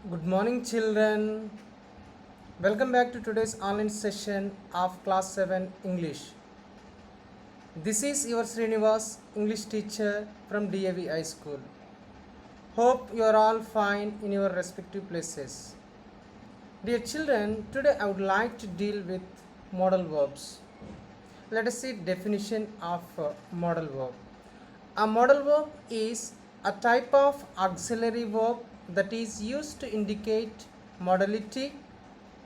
Good morning, children. Welcome back to today's online session of Class 7 English. This is your Srinivas, English teacher from DAV High School. Hope you are all fine in your respective places. Dear children, today I would like to deal with modal verbs. Let us see definition of modal verb. A modal verb is a type of auxiliary verb that is used to indicate modality,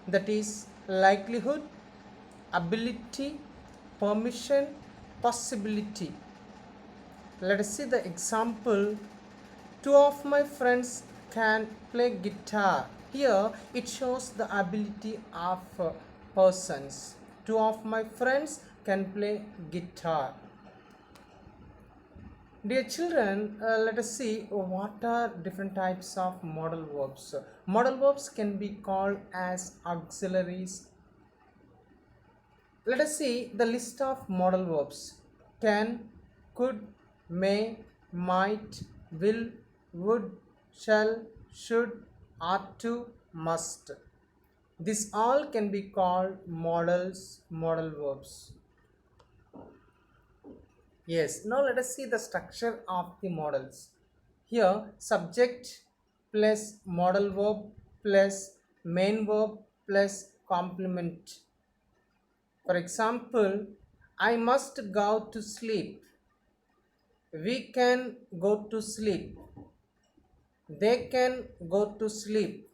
that is likelihood, ability, permission, possibility. Let us see the example. Two of my friends can play guitar. Here it shows the ability of persons. Two of my friends can play guitar. Dear children, let us see what are different types of modal verbs. Modal verbs can be called as auxiliaries. Let us see the list of modal verbs. Can, could, may, might, will, would, shall, should, ought to, must. These all can be called modal verbs. Yes, now let us see the structure of the modals. Here, subject plus modal verb plus main verb plus complement. For example, I must go to sleep. We can go to sleep. They can go to sleep.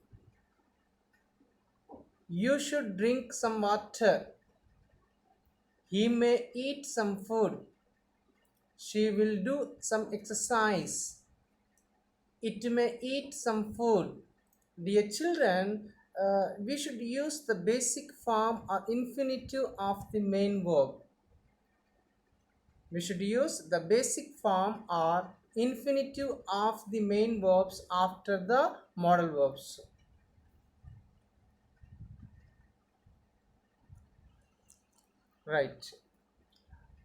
You should drink some water. He may eat some food. She will do some exercise. It may eat some food. Dear children, we should use the basic form or infinitive of the main verb. We should use the basic form or infinitive of the main verbs after the modal verbs. Right.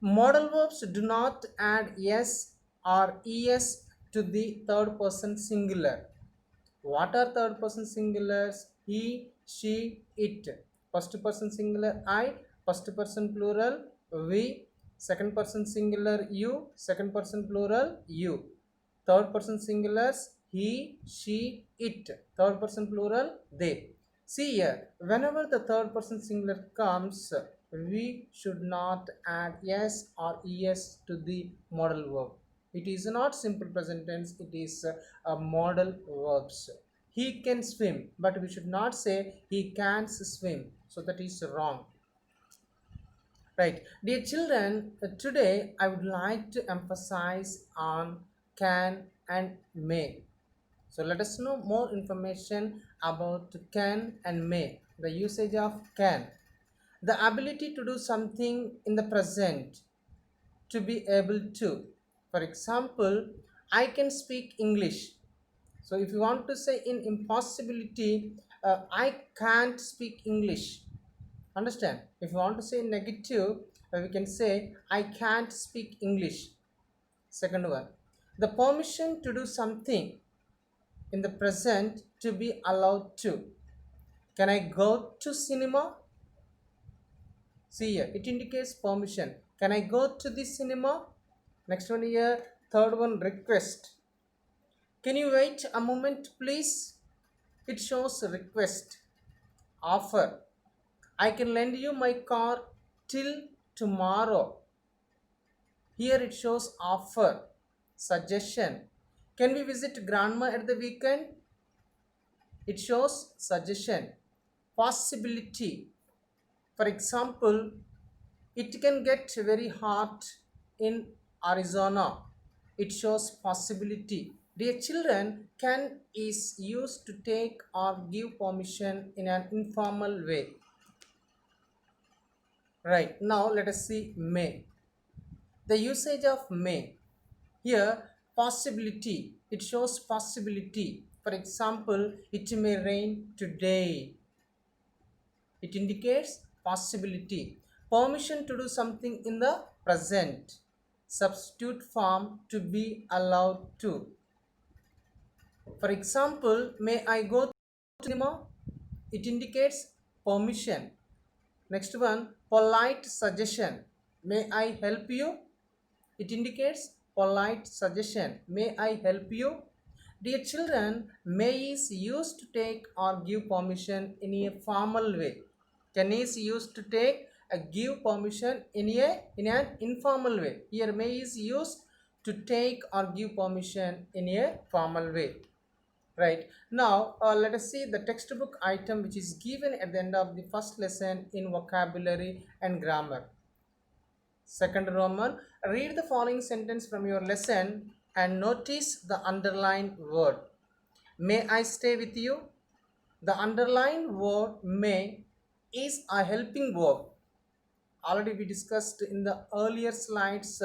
Modal verbs do not add s or es to the third person singular. What are third person singulars? He, she, it. First person singular I, first person plural we, second person singular you, second person plural you. Third person singulars he, she, it. Third person plural they. See here, whenever the third person singular comes, we should not add s or es to the modal verb. It is not simple present tense, it is a modal verbs. He can swim, but we should not say he can't swim. So that is wrong. Right. Dear children, today I would like to emphasize on can and may. So let us know more information about can and may. The usage of can. The ability to do something in the present, to be able to. For example, I can speak English. So if you want to say in impossibility, I can't speak English. Understand? If you want to say negative, we can say I can't speak English. Second one, the permission to do something in the present, to be allowed to. Can I go to cinema? See here, it indicates permission. Can I go to the cinema? Next one here, third one, request. Can you wait a moment, please? It shows request. Offer. I can lend you my car till tomorrow. Here it shows offer. Suggestion. Can we visit grandma at the weekend? It shows suggestion. Possibility. For example, it can get very hot in Arizona. It shows possibility. Dear children, can is used to take or give permission in an informal way. Right, now let us see may. The usage of may. Here, possibility. It shows possibility. For example, it may rain today. It indicates possibility. Permission to do something in the present. Substitute form, to be allowed to. For example, may I go Nemo, it indicates permission. Next one, polite suggestion. May I help you? It indicates polite suggestion. May I help you? Dear children, may is used to take or give permission in a formal way. Can is used to take a give permission in an informal way. Here may is used to take or give permission in a formal way. Right now, let us see the textbook item which is given at the end of the first lesson in vocabulary and grammar. Second Roman, read the following sentence from your lesson and notice the underlined word. May I stay with you? The underlined word may is a helping verb. Already we discussed in the earlier slides,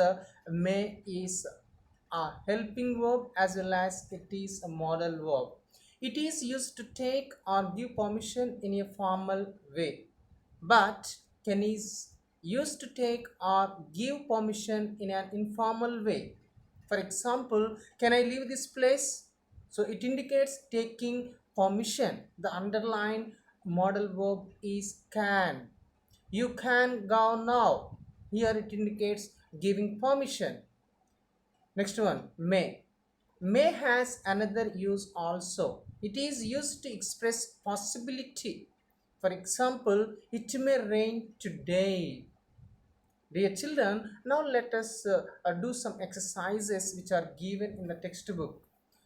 may is a helping verb as well as it is a modal verb. It is used to take or give permission in a formal way, but can is used to take or give permission in an informal way. For example, can I leave this place? So it indicates taking permission. The underlined modal verb is can. You can go now. Here it indicates giving permission. Next one, may. May has another use also. It is used to express possibility. For example, it may rain today. Dear children, now let us do some exercises which are given in the textbook.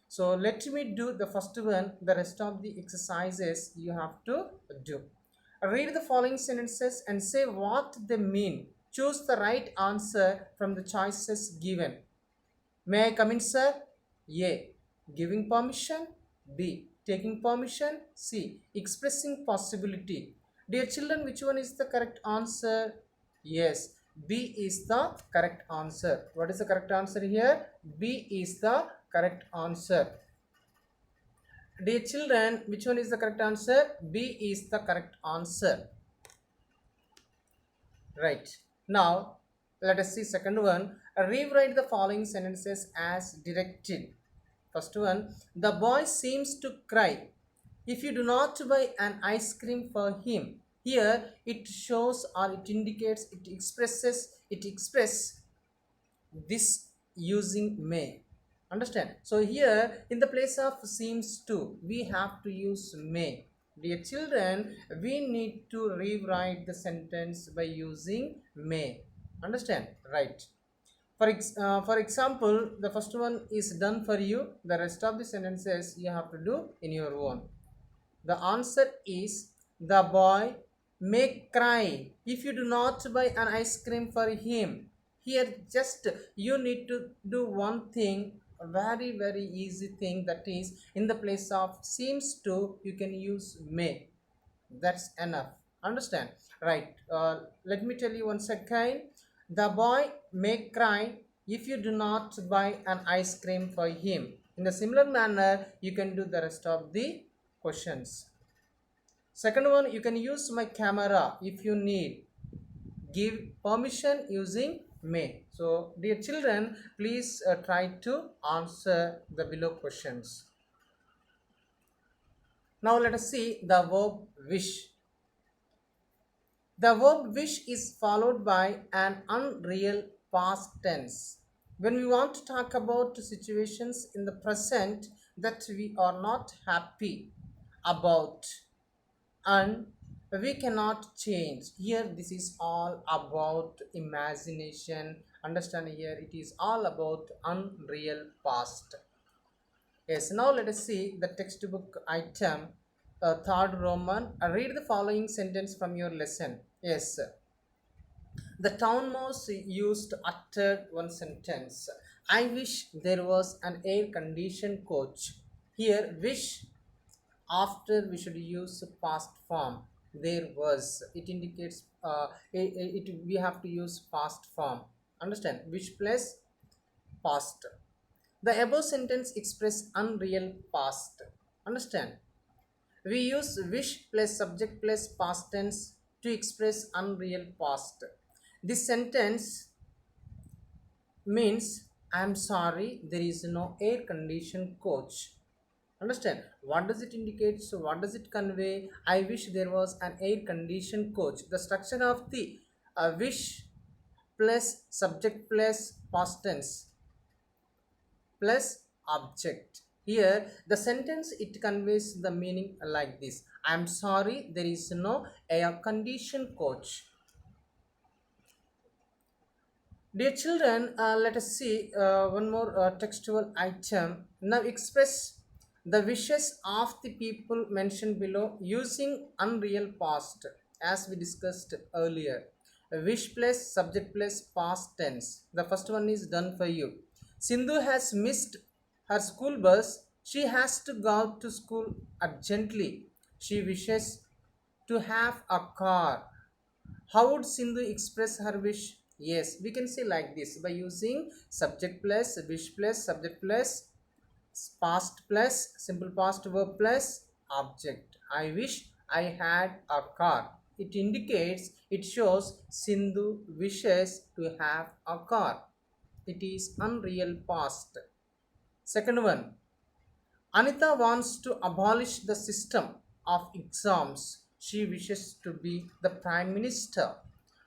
So let me do the first one. The rest of the exercises you have to do. Read the following sentences and say what they mean. Choose the right answer from the choices given. May I come in, sir? A. Giving permission. B. Taking permission. C. Expressing possibility. Dear children, which one is the correct answer? Yes, B is the correct answer. What is the correct answer here? B is the correct answer. Dear children, which one is the correct answer? B is the correct answer. Right. Now, let us see second one. Rewrite the following sentences as directed. First one, the boy seems to cry if you do not buy an ice cream for him. Here it shows or it indicates, it expresses this using may. Understand? So here in the place of seems to, we have to use may. Dear children, we need to rewrite the sentence by using may. Understand? Right. For example, the first one is done for you. The rest of the sentences you have to do in your own. The answer is the boy may cry if you do not buy an ice cream for him. Here just you need to do one thing, a very easy thing, that is in the place of seems to you can use may. That's enough. Understand? Right. Let me tell you once again. The boy may cry if you do not buy an ice cream for him. In the similar manner, you can do the rest of the questions. Second one, you can use my camera if you need. Give permission using may. So, dear children, please try to answer the below questions. Now, let us see the verb wish. The verb wish is followed by an unreal past tense. When we want to talk about situations in the present that we are not happy about and we cannot change, here this is all about imagination. Understand, here it is all about unreal past. Yes, now let us see the textbook item, third Roman. Read the following sentence from your lesson. Yes, the town mouse used uttered one sentence. I wish there was an air conditioned coach. Here, wish after we should use past form. There was. It indicates we have to use past form. Understand? Wish plus past. The above sentence express unreal past. Understand? We use wish plus subject plus past tense to express unreal past. This sentence means I am sorry there is no air conditioned coach. Understand what does it indicate? So what does it convey? I wish there was an air conditioned coach. The structure of the wish plus subject plus past tense plus object. Here the sentence it conveys the meaning like this: I am sorry there is no air conditioned coach. Dear children, let us see one more textual item. Now express the wishes of the people mentioned below using unreal past as we discussed earlier. Wish plus subject plus past tense. The first one is done for you. Sindhu has missed her school bus. She has to go to school urgently. She wishes to have a car. How would Sindhu express her wish? Yes, we can say like this by using subject plus wish plus subject plus past plus simple past verb plus object. I wish I had a car. It indicates, it shows Sindhu wishes to have a car. It is unreal past. Second one, Anita wants to abolish the system of exams. She wishes to be the Prime Minister.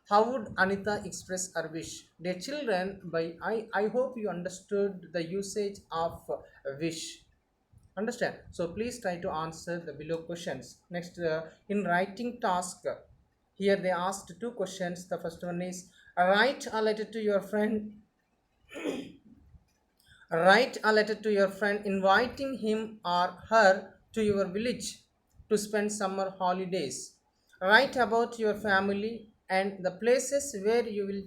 How would Anita express her wish? Dear children, I hope you understood the usage of wish. Understand? So please try to answer the below questions. Next, in writing task, here they asked two questions. The first one is write a letter to your friend. Write a letter to your friend inviting him or her to your village to spend summer holidays. Write about your family and the places where you will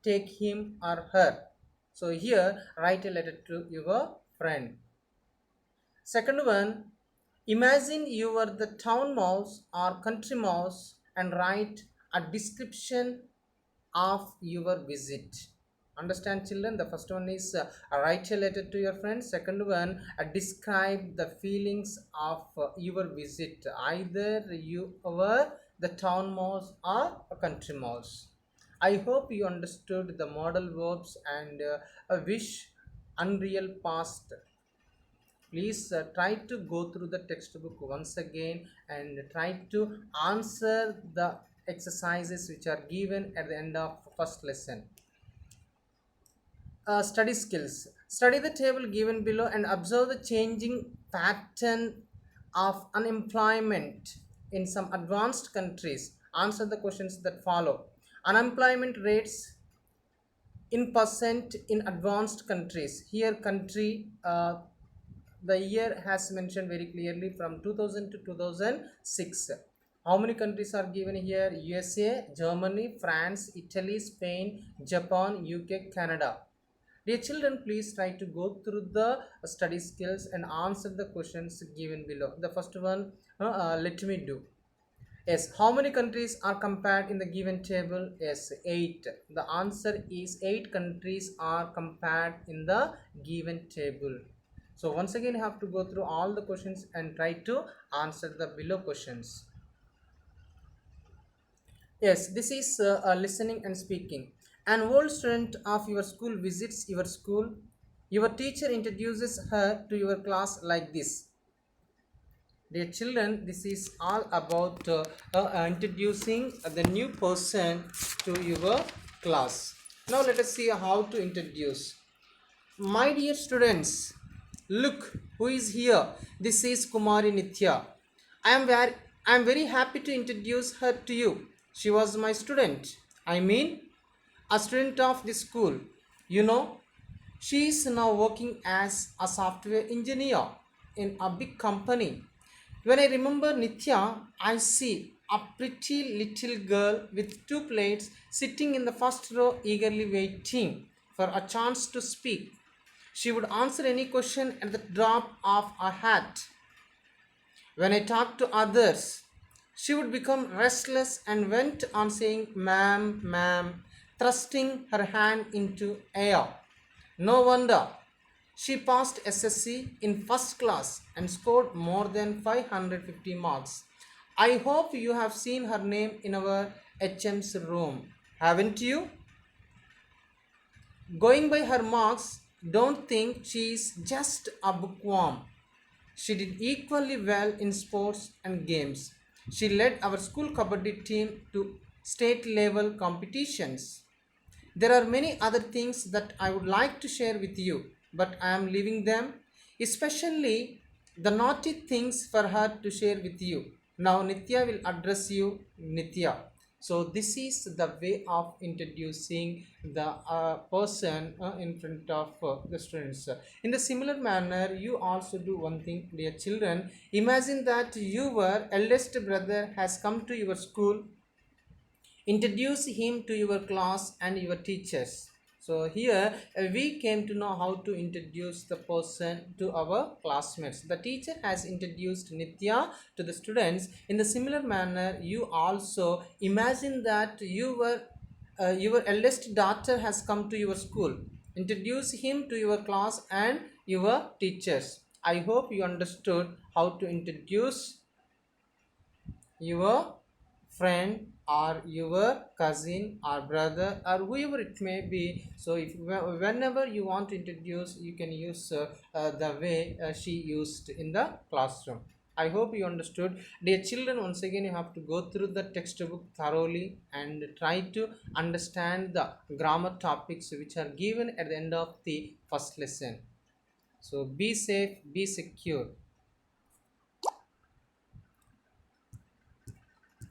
take him or her. So here, write a letter to your friend. Second one, imagine you are the town mouse or country mouse and write a description of your visit. Understand children? The first one is write a letter to your friend. Second one, describe the feelings of your visit. Either you were the town mouse or a country mouse. I hope you understood the modal verbs and a wish, unreal past. Please try to go through the textbook once again and try to answer the exercises which are given at the end of first lesson. Study skills. Study the table given below and observe the changing pattern of unemployment in some advanced countries. Answer the questions that follow. Unemployment rates in percent in advanced countries. Here country, the year has mentioned very clearly from 2000 to 2006. How many countries are given here? USA, Germany, France, Italy, Spain, Japan, UK, Canada. Dear children, please try to go through the study skills and answer the questions given below. The first one, let me do. Yes, how many countries are compared in the given table? Yes, 8. The answer is 8 countries are compared in the given table. So once again, you have to go through all the questions and try to answer the below questions. Yes, this is listening and speaking. An old student of your school visits your school. Your teacher introduces her to your class like this. Dear children, this is all about introducing the new person to your class. Now let us see how to introduce. My dear students, look who is here. This is Kumari Nithya. I am very happy to introduce her to you. She was my student. I mean, a student of this school. You know, she is now working as a software engineer in a big company. When I remember Nithya, I see a pretty little girl with two plates sitting in the first row eagerly waiting for a chance to speak. She would answer any question at the drop of a hat. When I talked to others, she would become restless and went on saying, ma'am, ma'am, thrusting her hand into air. No wonder she passed SSC in first class and scored more than 550 marks. I hope you have seen her name in our HM's room, haven't you? Going by her marks, don't think she is just a bookworm. She did equally well in sports and games. She led our school kabaddi team to state level competitions. There are many other things that I would like to share with you, but I am leaving them, especially the naughty things for her to share with you. Now Nitya will address you. Nitya. So this is the way of introducing the person in front of the students. In the similar manner, you also do one thing, dear children. Imagine that your eldest brother has come to your school. Introduce him to your class and your teachers. So here we came to know how to introduce the person to our classmates. The teacher has introduced Nitya to the students. In the similar manner, you also imagine that your eldest daughter has come to your school. Introduce him to your class and your teachers. I hope you understood how to introduce your friend or your cousin or brother or whoever it may be. So if whenever you want to introduce, you can use the way she used in the classroom. I hope you understood. Dear children, once again you have to go through the textbook thoroughly and try to understand the grammar topics which are given at the end of the first lesson. So be safe, be secure.